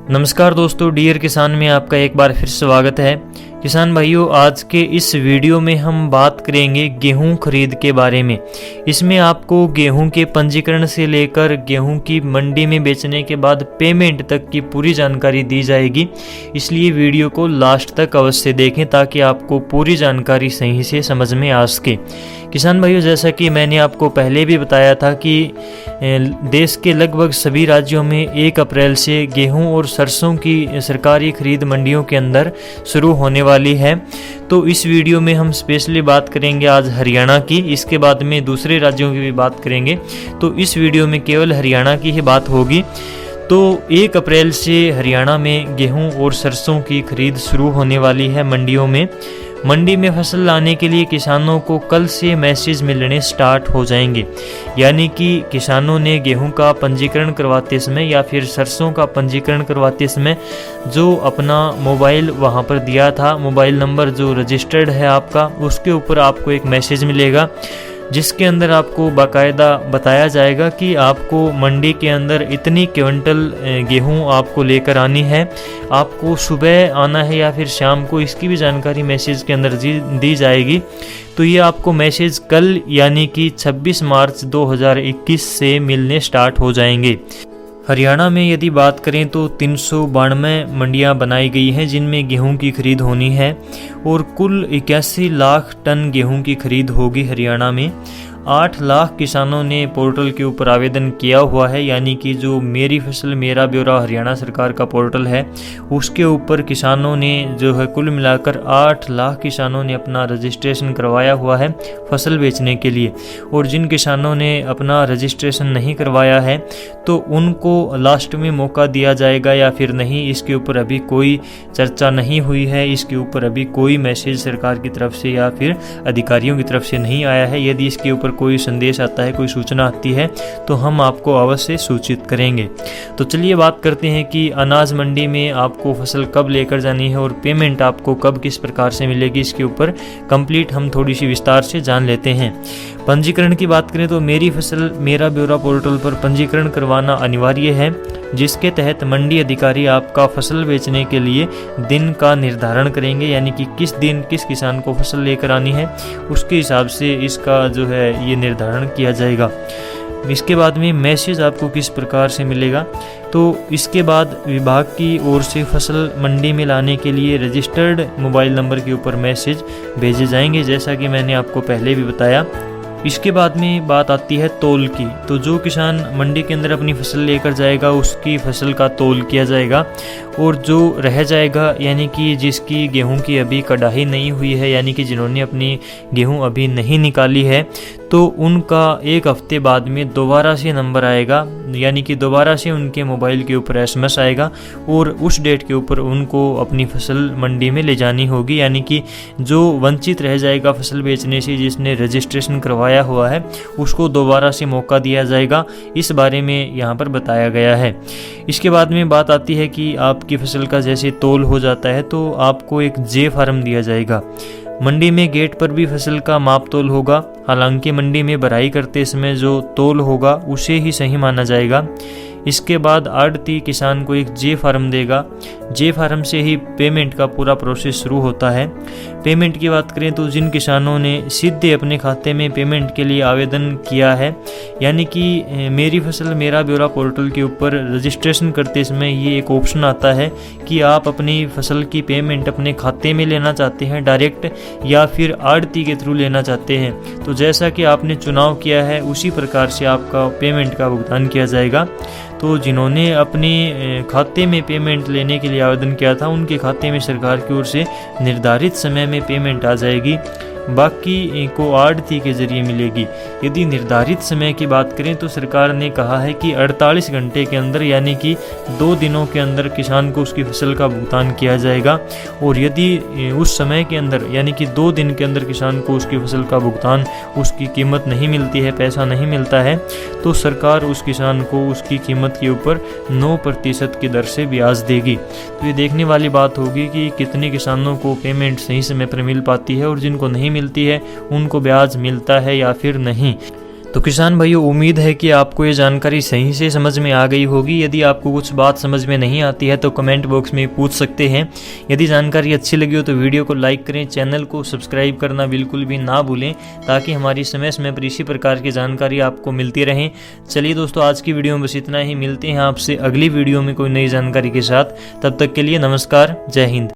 नमस्कार दोस्तों, डियर किसान में आपका एक बार फिर स्वागत है। किसान भाइयों, आज के इस वीडियो में हम बात करेंगे गेहूं खरीद के बारे में। इसमें आपको गेहूं के पंजीकरण से लेकर गेहूं की मंडी में बेचने के बाद पेमेंट तक की पूरी जानकारी दी जाएगी, इसलिए वीडियो को लास्ट तक अवश्य देखें ताकि आपको पूरी जानकारी सही से समझ में आ सके। किसान भाइयों, जैसा कि मैंने आपको पहले भी बताया था कि देश के लगभग सभी राज्यों में 1 अप्रैल से गेहूं और सरसों की सरकारी खरीद मंडियों के अंदर शुरू होने वाली है। तो इस वीडियो में हम स्पेशली बात करेंगे आज हरियाणा की, इसके बाद में दूसरे राज्यों की भी बात करेंगे। तो इस वीडियो में केवल हरियाणा की ही बात होगी। तो 1 अप्रैल से हरियाणा में गेहूं और सरसों की खरीद शुरू होने वाली है मंडियों में। मंडी में फसल लाने के लिए किसानों को कल से मैसेज मिलने स्टार्ट हो जाएंगे, यानी कि किसानों ने गेहूं का पंजीकरण करवाते समय या फिर सरसों का पंजीकरण करवाते समय जो अपना मोबाइल वहां पर दिया था, मोबाइल नंबर जो रजिस्टर्ड है आपका, उसके ऊपर आपको एक मैसेज मिलेगा जिसके अंदर आपको बाकायदा बताया जाएगा कि आपको मंडी के अंदर इतनी क्विंटल गेहूं आपको लेकर आनी है, आपको सुबह आना है या फिर शाम को, इसकी भी जानकारी मैसेज के अंदर दी जाएगी। तो ये आपको मैसेज कल यानी कि 26 मार्च 2021 से मिलने स्टार्ट हो जाएंगे। हरियाणा में यदि बात करें तो 392 मंडियां बनाई गई हैं जिनमें गेहूं की खरीद होनी है और कुल 81 लाख टन गेहूं की खरीद होगी हरियाणा में। 8 लाख किसानों ने पोर्टल के ऊपर आवेदन किया हुआ है, यानी कि जो मेरी फसल मेरा ब्यौरा हरियाणा सरकार का पोर्टल है उसके ऊपर किसानों ने जो है कुल मिलाकर 8 लाख किसानों ने अपना रजिस्ट्रेशन करवाया हुआ है फसल बेचने के लिए। और जिन किसानों ने अपना रजिस्ट्रेशन नहीं करवाया है तो उनको लास्ट में मौका दिया जाएगा या फिर नहीं, इसके ऊपर अभी कोई चर्चा नहीं हुई है, इसके ऊपर अभी कोई मैसेज सरकार की तरफ से या फिर अधिकारियों की तरफ से नहीं आया है। यदि इसके ऊपर कोई संदेश आता है, कोई सूचना आती है तो हम आपको अवश्य सूचित करेंगे। तो चलिए बात करते हैं कि अनाज मंडी में आपको फसल कब लेकर जानी है और पेमेंट आपको कब किस प्रकार से मिलेगी, इसके ऊपर कंप्लीट हम थोड़ी सी विस्तार से जान लेते हैं। पंजीकरण की बात करें तो मेरी फसल मेरा ब्यौरा पोर्टल पर पंजीकरण करवाना अनिवार्य है, जिसके तहत मंडी अधिकारी आपका फसल बेचने के लिए दिन का निर्धारण करेंगे, यानी कि किस दिन किस किसान को फसल लेकर आनी है उसके हिसाब से इसका जो है ये निर्धारण किया जाएगा। इसके बाद में मैसेज आपको किस प्रकार से मिलेगा, तो इसके बाद विभाग की ओर से फसल मंडी में लाने के लिए रजिस्टर्ड मोबाइल नंबर के ऊपर मैसेज भेजे जाएंगे, जैसा कि मैंने आपको पहले भी बताया। इसके बाद में बात आती है तौल की। तो जो किसान मंडी के अंदर अपनी फसल लेकर जाएगा उसकी फसल का तौल किया जाएगा और जो रह जाएगा, यानी कि जिसकी गेहूं की अभी कढ़ाई नहीं हुई है, यानी कि जिन्होंने अपनी गेहूं अभी नहीं निकाली है, तो उनका 1 हफ्ते बाद में दोबारा से नंबर आएगा, यानी कि दोबारा से उनके मोबाइल के ऊपर SMS आएगा और उस डेट के ऊपर उनको अपनी फसल मंडी में ले जानी होगी। यानी कि जो वंचित रह जाएगा फसल बेचने से, जिसने रजिस्ट्रेशन करवाया हुआ है, उसको दोबारा से मौका दिया जाएगा। इस बारे में यहाँ पर बताया गया है। इसके बाद में बात आती है कि आपकी फसल का जैसे तौल हो जाता है तो आपको एक J फार्म दिया जाएगा। मंडी में गेट पर भी फसल का माप तोल होगा, हालांकि मंडी में भराई करते समय जो तोल होगा उसे ही सही माना जाएगा। इसके बाद आढ़ती किसान को एक J फार्म देगा। J फार्म से ही पेमेंट का पूरा प्रोसेस शुरू होता है। पेमेंट की बात करें तो जिन किसानों ने सीधे अपने खाते में पेमेंट के लिए आवेदन किया है, यानी कि मेरी फसल मेरा ब्यौरा पोर्टल के ऊपर रजिस्ट्रेशन करते समय ये एक ऑप्शन आता है कि आप अपनी फसल की पेमेंट अपने खाते में लेना चाहते हैं डायरेक्ट या फिर आढ़ती के थ्रू लेना चाहते हैं। तो जैसा कि आपने चुनाव किया है उसी प्रकार से आपका पेमेंट का भुगतान किया जाएगा। तो जिन्होंने अपने खाते में पेमेंट लेने के लिए आवेदन किया था उनके खाते में सरकार की ओर से निर्धारित समय में पेमेंट आ जाएगी, बाकी को आढ़ती के जरिए मिलेगी। यदि निर्धारित समय की बात करें तो सरकार ने कहा है कि 48 घंटे के अंदर, यानी कि 2 दिनों के अंदर किसान को उसकी फसल का भुगतान किया जाएगा। और यदि उस समय के अंदर, यानी कि 2 दिन के अंदर किसान को उसकी फसल का भुगतान, उसकी कीमत नहीं मिलती है, पैसा नहीं मिलता है, तो सरकार उस किसान को उसकी कीमत के ऊपर 9% की दर से ब्याज देगी। तो ये देखने वाली बात होगी कि कितने किसानों को पेमेंट सही समय पर मिल पाती है और जिनको नहीं मिलती है उनको ब्याज मिलता है या फिर नहीं। तो किसान भाइयों, उम्मीद है कि आपको ये जानकारी सही से समझ में आ गई होगी। यदि आपको कुछ बात समझ में नहीं आती है तो कमेंट बॉक्स में पूछ सकते हैं। यदि जानकारी अच्छी लगी हो तो वीडियो को लाइक करें, चैनल को सब्सक्राइब करना बिल्कुल भी ना भूलें, ताकि हमारी समय समय पर इसी प्रकार की जानकारी आपको मिलती रहे। चलिए दोस्तों, आज की वीडियो में बस इतना ही। मिलते हैं आपसे अगली वीडियो में कोई नई जानकारी के साथ। तब तक के लिए नमस्कार, जय हिंद।